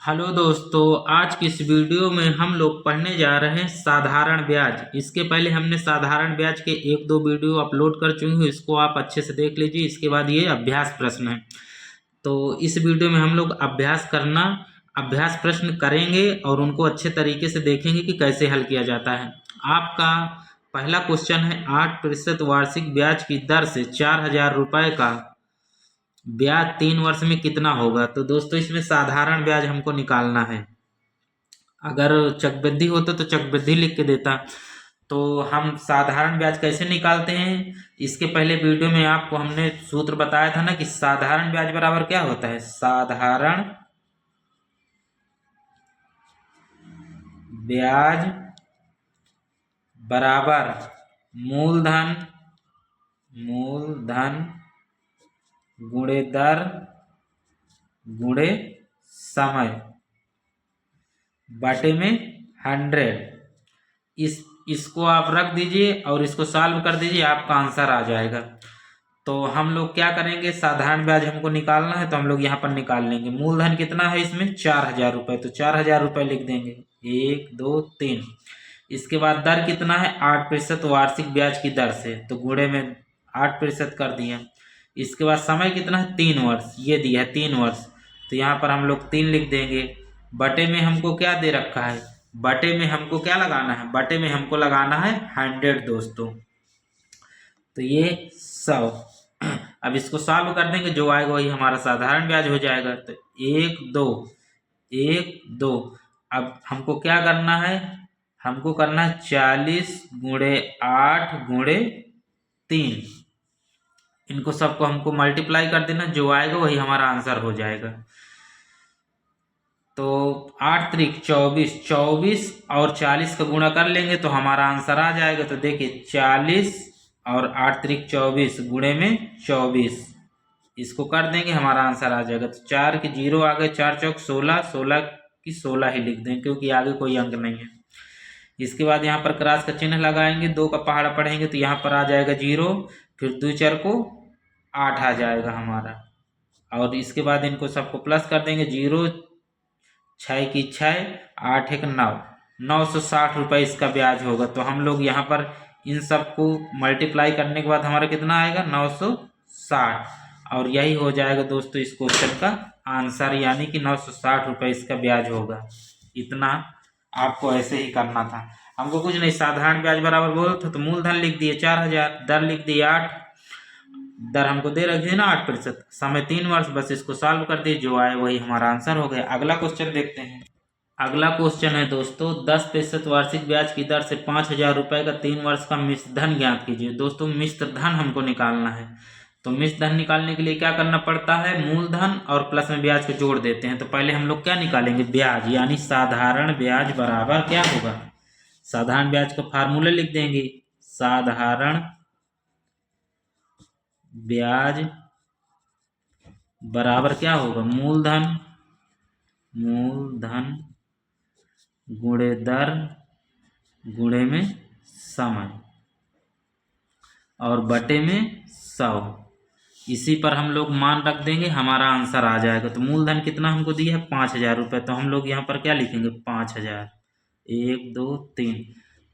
Hello दोस्तों, आज की इस वीडियो में हम लोग पढ़ने जा रहे हैं साधारण ब्याज। इसके पहले हमने साधारण ब्याज के एक दो वीडियो अपलोड कर चुके हैं, इसको आप अच्छे से देख लीजिए। इसके बाद ये अभ्यास प्रश्न है, तो इस वीडियो में हम लोग अभ्यास प्रश्न करेंगे और उनको अच्छे तरीके से देखेंगे कि कैसे हल किया जाता है। आपका पहला क्वेश्चन है, 8% वार्षिक ब्याज की दर से 4,000 रुपये का ब्याज 3 वर्ष में कितना होगा। तो दोस्तों इसमें साधारण ब्याज हमको निकालना है। अगर चक्रवृद्धि होता तो चक्रवृद्धि लिख के देता। तो हम साधारण ब्याज कैसे निकालते हैं, इसके पहले वीडियो में आपको हमने सूत्र बताया था ना कि साधारण ब्याज बराबर क्या होता है। साधारण ब्याज बराबर मूलधन गुणे दर गुणे समय बटे में 100। इसको आप रख दीजिए और इसको सॉल्व कर दीजिए, आपका आंसर आ जाएगा। तो हम लोग क्या करेंगे, साधारण ब्याज हमको निकालना है तो हम लोग यहाँ पर निकाल लेंगे। मूलधन कितना है इसमें 4,000 रुपये, तो 4,000 रुपये लिख देंगे, 1 2 3। इसके बाद दर कितना है 8% वार्षिक ब्याज की दर से, तो गुणे में 8% कर दिया। इसके बाद समय कितना है 3 वर्ष, ये दिया है 3 वर्ष, तो यहाँ पर हम लोग 3 लिख देंगे। बटे में हमको क्या दे रखा है, बटे में हमको क्या लगाना है, बटे में हमको लगाना है 100 दोस्तों, तो ये 100। अब इसको सॉल्व कर देंगे, जो आएगा वही हमारा साधारण ब्याज हो जाएगा। तो 1 2 अब हमको क्या करना है, हमको करना है 40 गुणे 8 गुणे 3। इनको सबको हमको मल्टीप्लाई कर देना, जो आएगा वही हमारा आंसर हो जाएगा। तो 8 त्रिक 24, 24 और 40 का गुणा कर लेंगे तो हमारा आंसर आ जाएगा। तो देखिए 40 और 8 त्रिक 24 गुणे में 24, इसको कर देंगे, हमारा आंसर आ जाएगा। तो 4 के 0 आ गए, 4 चौक 16, 16 की 16 ही लिख देंगे क्योंकि आगे कोई अंक नहीं है। इसके बाद यहाँ पर क्रॉस का चिन्ह लगाएंगे, 2 का पहाड़ा पढ़ेंगे तो यहाँ पर आ जाएगा 0, फिर 2 4 को 8 आ जाएगा हमारा। और इसके बाद इनको सबको प्लस कर देंगे, 0 6 की 6, 8 1 9, 960 रुपये इसका ब्याज होगा। तो हम लोग यहाँ पर इन सबको मल्टीप्लाई करने के बाद हमारा कितना आएगा 960, और यही हो जाएगा दोस्तों इस क्वेश्चन का आंसर, यानी कि 960 रुपये इसका ब्याज होगा। इतना आपको ऐसे ही करना था, हमको कुछ नहीं। साधारण ब्याज बराबर बोल था तो मूलधन लिख दिए 4,000, दर लिख दिए 8, दर हमको दे रखी है ना 8%, समय 3 वर्ष, बस इसको सॉल्व कर दिए, जो आए वही हमारा आंसर हो गया। अगला क्वेश्चन देखते हैं। अगला क्वेश्चन है दोस्तों, 10% वार्षिक ब्याज की दर से 5,000 रुपये का 3 वर्ष का मिश्र धन ज्ञात कीजिए। दोस्तों मिश्र धन हमको निकालना है, तो मिश्र धन निकालने के लिए क्या करना पड़ता है, मूलधन और प्लस में ब्याज को जोड़ देते हैं। तो पहले हम लोग क्या निकालेंगे, ब्याज, यानी साधारण ब्याज बराबर क्या होगा, साधारण ब्याज का फार्मूला लिख देंगे। साधारण ब्याज बराबर क्या होगा, मूलधन गुणे दर गुणे में समय और बटे में 100। इसी पर हम लोग मान रख देंगे, हमारा आंसर आ जाएगा। तो मूलधन कितना हमको दिया है 5,000 रुपये, तो हम लोग यहाँ पर क्या लिखेंगे 5000, 1 2 3।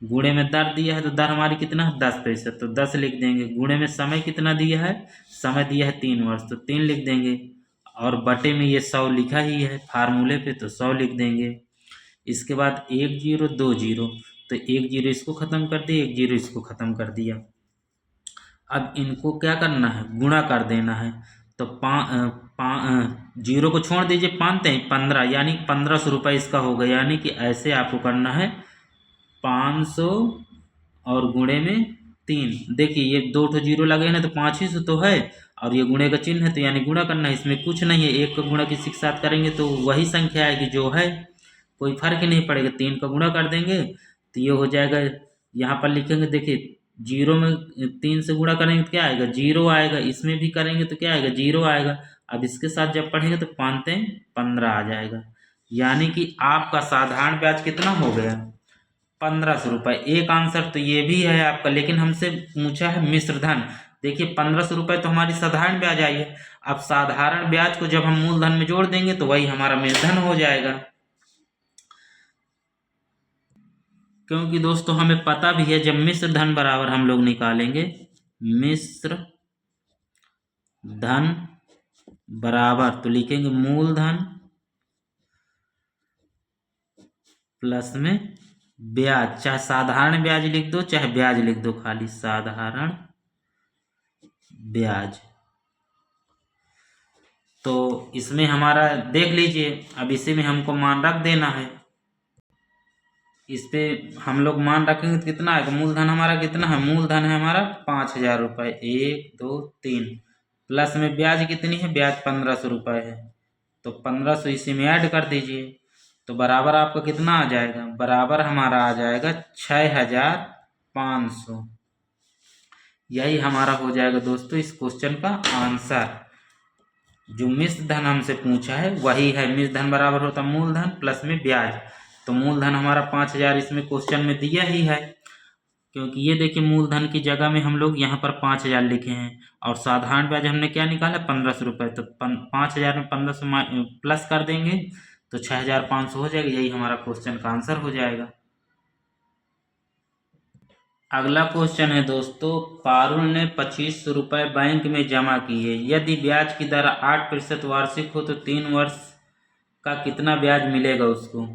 गुणे में दर दिया है तो दर हमारी कितना है 10%, तो 10 लिख देंगे। गुणे में समय कितना दिया है, समय दिया है 3 वर्ष, तो 3 लिख देंगे। और बटे में ये 100 लिखा ही है फार्मूले पे, तो 100 लिख देंगे। इसके बाद 1 0 2 0, तो 1 0 इसको ख़त्म कर दिया, 1 0 इसको ख़त्म कर दिया। अब इनको क्या करना है, गुणा कर देना है। तो 0 को छोड़ दीजिए, 5 15, यानी 1,500 रुपये इसका हो गया। यानी कि ऐसे आपको करना है 500 और गुणे में 3। देखिए ये 2 ठो 0 लगे ना, तो 5 ही सौ तो है, और ये गुणे का चिन्ह है, तो यानी गुणा करना है, इसमें कुछ नहीं है। 1 का गुणा किसी के साथ करेंगे तो वही संख्या आएगी जो है, कोई फर्क ही नहीं पड़ेगा। 3 का गुणा कर देंगे तो ये हो जाएगा, यहाँ पर लिखेंगे, देखिए 0 में 3 से गुणा करेंगे तो क्या आएगा 0 आएगा, इसमें भी करेंगे तो क्या आएगा 0 आएगा। अब इसके साथ जब पढ़ेंगे तो 5 15 आ जाएगा। यानी कि आपका साधारण ब्याज कितना हो गया 1,500 रुपये। एक आंसर तो ये भी है आपका, लेकिन हमसे पूछा है मिश्र धन। देखिए 1,500 रुपये तो हमारी साधारण ब्याज आई है, अब साधारण ब्याज को जब हम मूलधन में जोड़ देंगे तो वही हमारा मिश्रधन हो जाएगा, क्योंकि दोस्तों हमें पता भी है जब मिश्र धन बराबर हम लोग निकालेंगे, मिश्र धन बराबर तो लिखेंगे मूलधन प्लस में ब्याज, चाहे साधारण ब्याज लिख दो चाहे ब्याज लिख दो, खाली साधारण ब्याज। तो इसमें हमारा देख लीजिए, अब इसी में हमको मान रख देना है, इस पे हम लोग मान रखेंगे तो कितना आएगा, मूलधन हमारा कितना है, मूलधन है हमारा 5,000 रुपये, 1 2 3, प्लस में ब्याज कितनी है, ब्याज 1,500 रुपये है, तो 1,500 इसी में ऐड कर दीजिए, तो बराबर आपका कितना आ जाएगा, बराबर हमारा आ जाएगा 6,500। यही हमारा हो जाएगा दोस्तों इस क्वेश्चन का आंसर। जो मिश्र धन हमसे पूछा है वही है, मिश्र धन बराबर होता मूलधन प्लस में ब्याज, तो मूलधन हमारा 5,000 इसमें क्वेश्चन में दिया ही है, क्योंकि ये देखिए मूलधन की जगह में हम लोग यहाँ पर 5,000 लिखे हैं, और साधारण ब्याज हमने क्या निकाला 1,500 रुपये, तो 5,000 में 1,500 प्लस कर देंगे तो 6,500 हो जाएगा, यही हमारा क्वेश्चन का आंसर हो जाएगा। अगला क्वेश्चन है दोस्तों, पारुल ने 2500 रुपये बैंक में जमा किए, यदि ब्याज की दर 8% वार्षिक हो तो 3 वर्ष का कितना ब्याज मिलेगा उसको।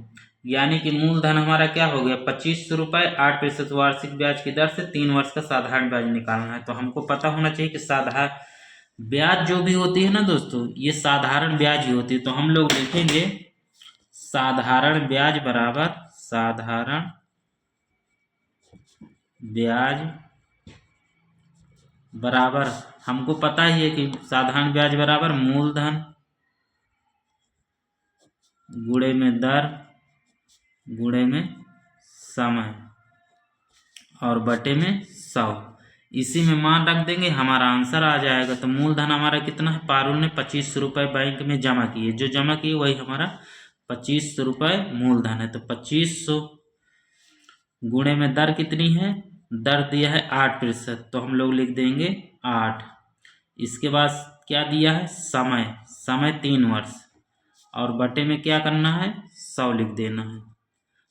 यानी कि मूलधन हमारा क्या हो गया 2500 रुपये, 8% वार्षिक ब्याज की दर से 3 वर्ष का साधारण ब्याज निकालना है। तो हमको पता होना चाहिए कि साधारण ब्याज जो भी होती है ना दोस्तों, ये साधारण ब्याज ही होती है, तो हम लोग लिखेंगे साधारण ब्याज बराबर साधारण ब्याज बराबर, हमको पता ही है कि साधारण ब्याज बराबर मूलधन गुणे में दर गुणे में समय और बटे में 100, इसी में मान रख देंगे, हमारा आंसर आ जाएगा। तो मूलधन हमारा कितना है, पारुल ने 2500 रुपये बैंक में जमा किए, जो जमा किए वही हमारा 2500 रुपये मूलधन है, तो 2500 गुणे में दर कितनी है, दर दिया है 8%, तो हम लोग लिख देंगे 8। इसके बाद क्या दिया है, समय, समय 3 वर्ष, और बटे में क्या करना है 100 लिख देना है।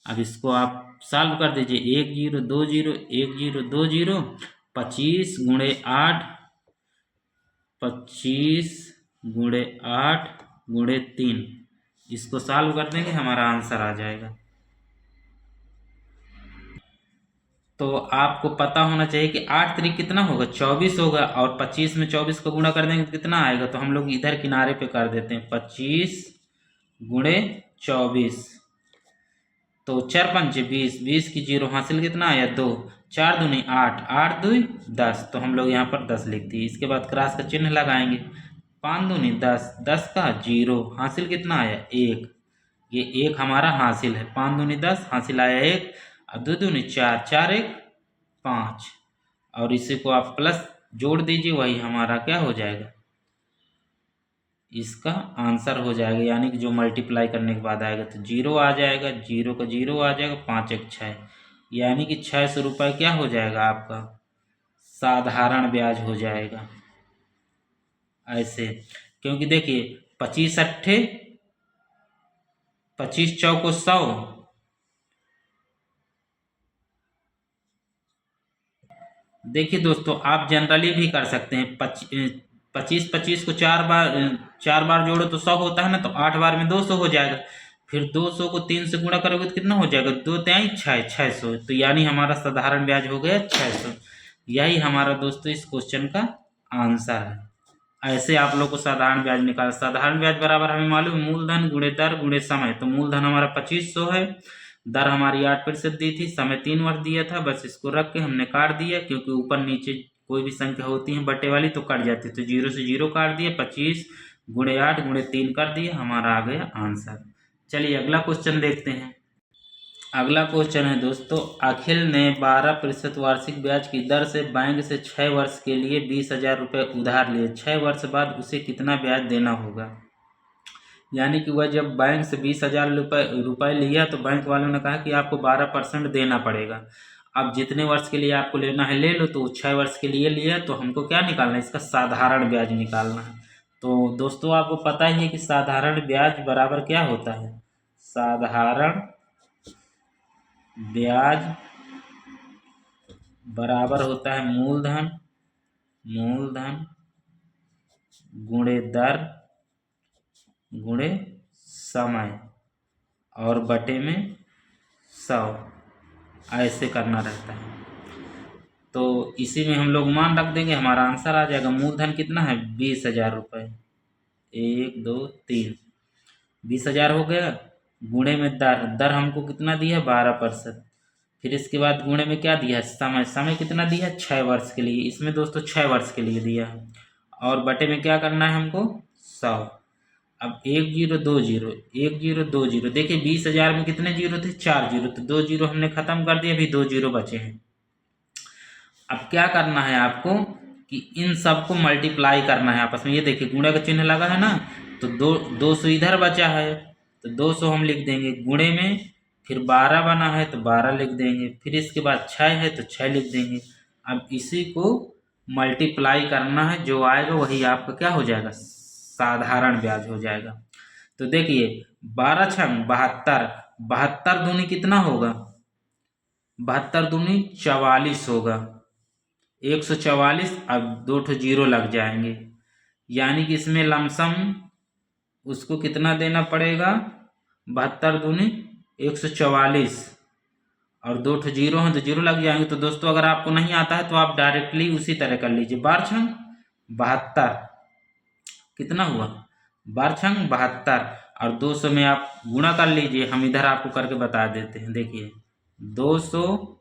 अब इसको आप सॉल्व कर दीजिए, 1 0 2 0 1 0 2 0, 25 गुणे 8, 25 गुणे 8 गुणे 3, इसको सॉल्व कर देंगे, हमारा आंसर आ जाएगा। तो आपको पता होना चाहिए कि 8 3 कितना होगा 24 होगा, और 25 में 24 को गुणा कर देंगे तो कितना आएगा, तो हम लोग इधर किनारे पे कर देते हैं 25 गुणे 24, तो 4 5 20, 20 की 0 हासिल कितना आया 2, 4 दूनी 8, 8 2 10, तो हम लोग यहाँ पर 10 लिख दिए। इसके बाद क्रॉस का चिन्ह लगाएंगे, 5 दूनी 10, 10 का 0 हासिल कितना आया 1, ये 1 हमारा हासिल है, 5 दूनी 10 हासिल आया 1, अब 2 दूनी 4, 4 1 5, और इसी को आप प्लस जोड़ दीजिए, वही हमारा क्या हो जाएगा, इसका आंसर हो जाएगा। यानी कि जो मल्टीप्लाई करने के बाद आएगा तो 0 आ जाएगा, 0 का 0 आ जाएगा, 5 1 6, यानी कि 600 रुपये क्या हो जाएगा आपका साधारण ब्याज हो जाएगा ऐसे। क्योंकि देखिए 25 अट्ठे 25 चौको 100, देखिए दोस्तों आप जनरली भी कर सकते हैं, 25 को 4 बार जोड़ो तो 100 होता है ना, तो 8 बार में 200 हो जाएगा, फिर 200 को 3 से गुणा करोगे तो कितना हो जाएगा 2 3 6 600, तो यानी हमारा साधारण ब्याज हो गया 600। यही हमारा दोस्तों इस क्वेश्चन का आंसर है। ऐसे आप लोग को साधारण ब्याज निकाल, साधारण ब्याज बराबर हमें मालूम मूलधन गुणे दर गुणे समय, तो मूलधन हमारा 2500 है, दर हमारी 8% दी थी, समय 3 वर्ष दिया था, बस इसको रख के हमने काट दिया, क्योंकि ऊपर नीचे कोई भी संख्या होती है बटे वाली तो कट जाती है, तो 0 से 0 काट दिए, 25 गुणे 8 गुणे 3 कर दिए, हमारा आ गया आंसर। चलिए अगला क्वेश्चन देखते हैं। अगला क्वेश्चन है दोस्तों, अखिल ने 12% वार्षिक ब्याज की दर से बैंक से 6 वर्ष के लिए 20,000 रुपये उधार लिए, 6 वर्ष बाद उसे कितना ब्याज देना होगा। यानी कि वह जब बैंक से 20,000 रुपये लिया तो बैंक वालों ने कहा कि आपको 12% देना पड़ेगा। अब जितने वर्ष के लिए आपको लेना है ले लो, तो 6 वर्ष के लिए लिया तो हमको क्या निकालना है, इसका साधारण ब्याज निकालना है। तो दोस्तों आपको पता ही है कि साधारण ब्याज बराबर क्या होता है। साधारण ब्याज बराबर होता है मूलधन गुणे दर गुणे समय और बटे में 100, ऐसे करना रहता है। तो इसी में हम लोग मान रख देंगे, हमारा आंसर आ जाएगा। मूलधन कितना है 20,000 रुपये, 1 2 3, 20,000 हो गया। गुणे में दर, दर हमको कितना दिया 12%। फिर इसके बाद गुणे में क्या दिया है समय, समय कितना दिया है 6 वर्ष के लिए, इसमें दोस्तों 6 वर्ष के लिए दिया है। और बटे में क्या करना है हमको 100। अब 1 0 2 0, 1 0 2 0, देखिए 20,000 में कितने जीरो थे 4 जीरो, तो 2 जीरो हमने खत्म कर दिया, अभी 2 जीरो बचे हैं। अब क्या करना है आपको कि इन सबको मल्टीप्लाई करना है आपस में। ये देखिए गुणे का चिन्ह लगा है ना, तो 200 इधर बचा है तो 200 हम लिख देंगे गुणे में, फिर 12 बना है तो 12 लिख देंगे, फिर इसके बाद 6 है तो 6 लिख देंगे। अब इसी को मल्टीप्लाई करना है, जो आएगा वही आपका क्या हो जाएगा साधारण ब्याज हो जाएगा। तो देखिए 12 छंग 72, 72 दूनी कितना होगा 72 दूनी 44 होगा, 144। अब 2 ठो जीरो लग जाएंगे, यानी कि इसमें लमसम उसको कितना देना पड़ेगा 72 दूनी 144 और 2 ठो जीरो हैं तो जीरो लग जाएंगे। तो दोस्तों अगर आपको नहीं आता है तो आप डायरेक्टली उसी तरह कर लीजिए, 12 छंग 72 कितना हुआ 12 छंग 72 और 200 में आप गुणा कर लीजिए। हम इधर आपको करके बता देते हैं, देखिए 200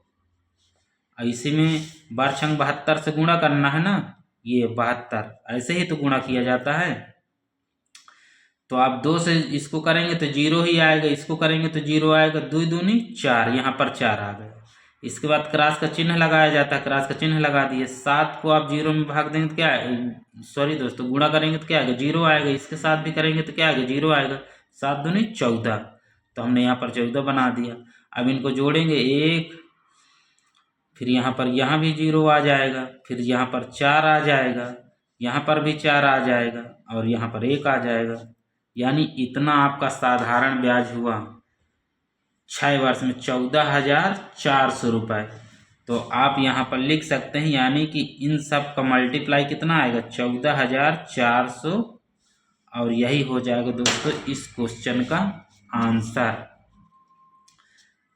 इसी में 12 छंग 72 से गुणा करना है ना, ये 72 ऐसे ही तो गुणा किया जाता है। तो आप 2 से इसको करेंगे तो जीरो ही आएगा, इसको करेंगे तो जीरो आएगा, 2 दूनी 4, यहाँ पर 4 आ गए। इसके बाद क्रॉस का चिन्ह लगाया जाता है, क्रॉस का चिन्ह लगा दिए। 7 को आप जीरो में भाग देंगे तो क्या सॉरी दोस्तों गुणा करेंगे तो क्या आएगा जीरो आएगा, इसके साथ भी करेंगे तो क्या आएगा जीरो आएगा। 7 दूनी 14, तो हमने यहाँ पर 14 बना दिया। अब इनको जोड़ेंगे 1, फिर यहाँ पर यहाँ भी जीरो आ जाएगा, फिर यहाँ पर 4 आ जाएगा, यहाँ पर भी 4 आ जाएगा और यहाँ पर 1 आ जाएगा। यानी इतना आपका साधारण ब्याज हुआ 6 वर्ष में 14,400 रुपये। तो आप यहाँ पर लिख सकते हैं, यानी कि इन सब का मल्टीप्लाई कितना आएगा 14,400, और यही हो जाएगा दोस्तों इस क्वेश्चन का आंसर।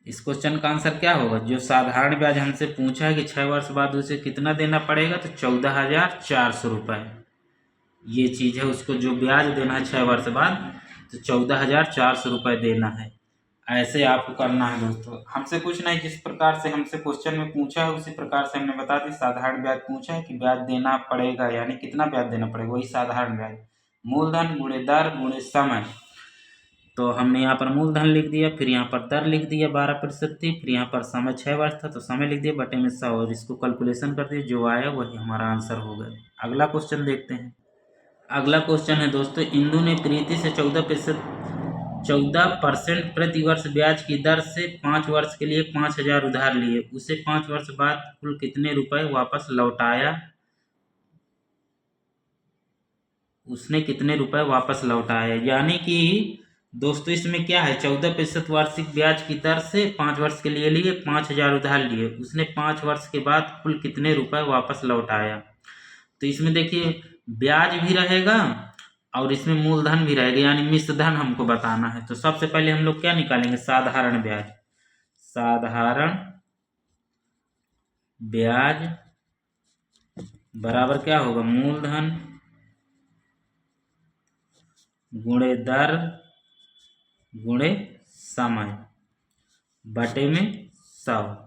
इस क्वेश्चन का आंसर क्या होगा, जो साधारण ब्याज हमसे पूछा है कि 6 वर्ष बाद उसे कितना देना पड़ेगा, तो 14,400 रुपये ये चीज़ है। उसको जो ब्याज देना है 6 वर्ष बाद तो 14,400 रुपये देना है। ऐसे आपको करना है दोस्तों, हमसे कुछ नहीं, जिस प्रकार से हमसे क्वेश्चन में पूछा है उसी प्रकार से हमने बता दी। साधारण ब्याज पूछा है कि ब्याज देना पड़ेगा, यानी कितना ब्याज देना पड़ेगा, वही साधारण ब्याज। मूलधन गुणे दर गुणे समय, तो हमने यहाँ पर मूलधन लिख दिया, फिर यहाँ पर दर लिख दिया 12% थी, फिर यहाँ पर समय 6 वर्ष था तो समय लिख दिया बटे में 100 और इसको कैलकुलेशन कर दिया, जो आया वही हमारा आंसर हो गया। अगला क्वेश्चन देखते हैं। अगला क्वेश्चन है दोस्तों, इंदु ने प्रीति से 14% प्रति वर्ष ब्याज की दर से 5 वर्ष के लिए 5,000 उधार लिए, उसे 5 वर्ष बाद कुल कितने रुपए वापस लौटाया, उसने कितने रुपए वापस लौटाया। यानी कि दोस्तों इसमें क्या है 14% वार्षिक ब्याज की दर से 5 वर्ष के लिए 5,000 उधार लिए, उसने 5 वर्ष के बाद कुल कितने रुपए वापस लौटाया। तो इसमें देखिए ब्याज भी रहेगा और इसमें मूलधन भी रहेगा, यानी मिश्र धन हमको बताना है। तो सबसे पहले हम लोग क्या निकालेंगे साधारण ब्याज। साधारण ब्याज बराबर क्या होगा मूलधन गुणे दर गुणे समय बटे में 100।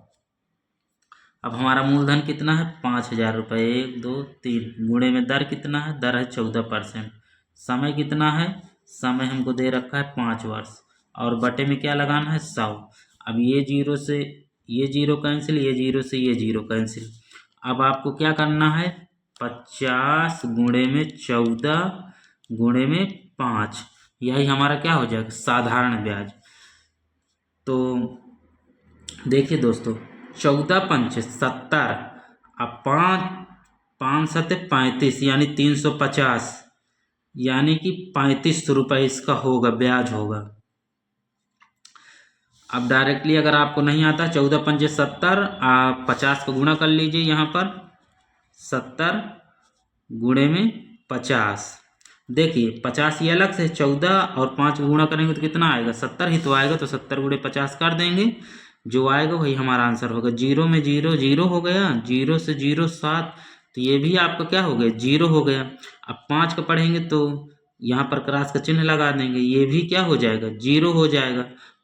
अब हमारा मूलधन कितना है 5,000 रुपये, 1 2 3, गुणे में दर कितना है, दर है 14%, समय कितना है, समय हमको दे रखा है 5 वर्ष, और बटे में क्या लगाना है 100। अब ये जीरो से ये जीरो कैंसिल, ये जीरो से ये जीरो कैंसिल। अब आपको क्या करना है 50 गुणे में 14 गुणे में 5, यही हमारा क्या हो जाएगा साधारण ब्याज। तो देखिए दोस्तों 14 पंच 70, अब 5 5 7 35 यानी 350, यानी कि 3500 रुपये इसका होगा, ब्याज होगा। अब डायरेक्टली अगर आपको नहीं आता, 14 पंजे 70, आप 50 को गुणा कर लीजिए। यहाँ पर 70 गुणे में 50, देखिए 50 ये अलग से, 14 और 5 को गुणा करेंगे तो कितना आएगा, 70 ही तो आएगा। तो 70 गुणे 50 कर देंगे, जो आएगा वही हमारा आंसर होगा। 0 में 0 0 हो गया, 0 से 0 7, तो ये भी आपका क्या हो गया, 0 हो गया। अब 5 का पढ़ेंगे तो यहाँ पर क्रॉस का चिन्ह लगा देंगे, ये भी क्या हो जाएगा, 0 हो जाएगा।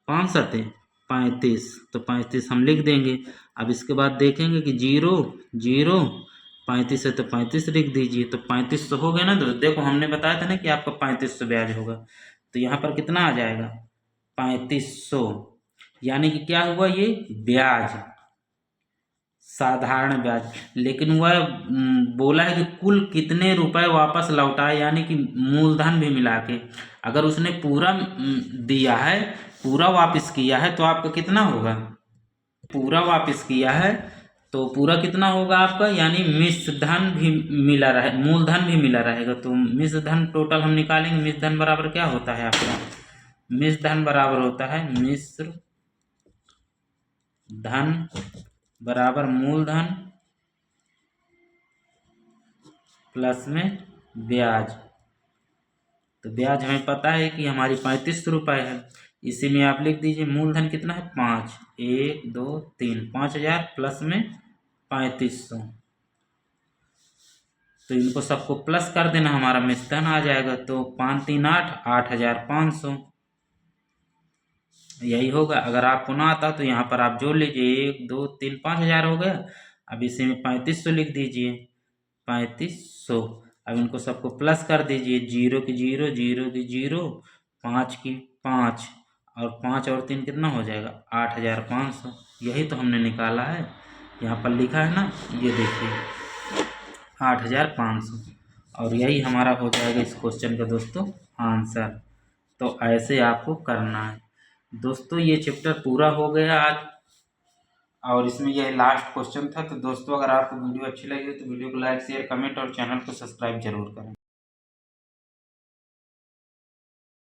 5 सते 35, तो 35 हम लिख देंगे। अब इसके बाद देखेंगे कि 0 0, 35 है तो 35 लिख दीजिए। तो 3500 हो गया ना। तो देखो हमने बताया था ना कि आपका 3500 ब्याज होगा, तो यहाँ पर कितना आ जाएगा, 3500। यानी कि क्या हुआ, ये ब्याज, साधारण ब्याज। लेकिन वह बोला है कि कुल कितने रुपए वापस लौटाए, यानी कि मूलधन भी मिला के। अगर उसने पूरा दिया है, पूरा वापस किया है, तो आपका कितना होगा, पूरा वापस किया है तो पूरा कितना होगा आपका, यानी मिश्र धन भी मिला रहे, मूलधन भी मिला रहेगा। तो मिश्र धन टोटल हम निकालेंगे। मिश्र धन बराबर क्या होता है आपका, मिश्र धन बराबर होता है, मिश्र धन बराबर मूलधन प्लस में ब्याज। तो ब्याज हमें पता है कि हमारी 3500 रुपये है। इसी में आप लिख दीजिए मूलधन कितना है, 5, 1 2 3, 5000 प्लस में 3500। तो इनको सबको प्लस कर देना, हमारा मिश्रण आ जाएगा। तो 5 3 8, 8500 यही होगा। अगर आपको ना आता तो यहाँ पर आप जोड़ लीजिए, 1 2 3, 5000 हो गया। अब इसी में 3500 लिख दीजिए, 3500। अब इनको सबको प्लस कर दीजिए, 0 की 0, 0 की 0, 5 की 5, और 5 और 3 कितना हो जाएगा, 8500। यही तो हमने निकाला है, यहाँ पर लिखा है ना, ये देखिए 8500। और यही हमारा हो जाएगा इस क्वेश्चन का दोस्तों आंसर। तो ऐसे आपको करना है दोस्तों। ये चैप्टर पूरा हो गया आज, और इसमें यह लास्ट क्वेश्चन था। तो दोस्तों अगर आपको वीडियो अच्छी लगी तो वीडियो को लाइक शेयर कमेंट और चैनल को सब्सक्राइब जरूर करें।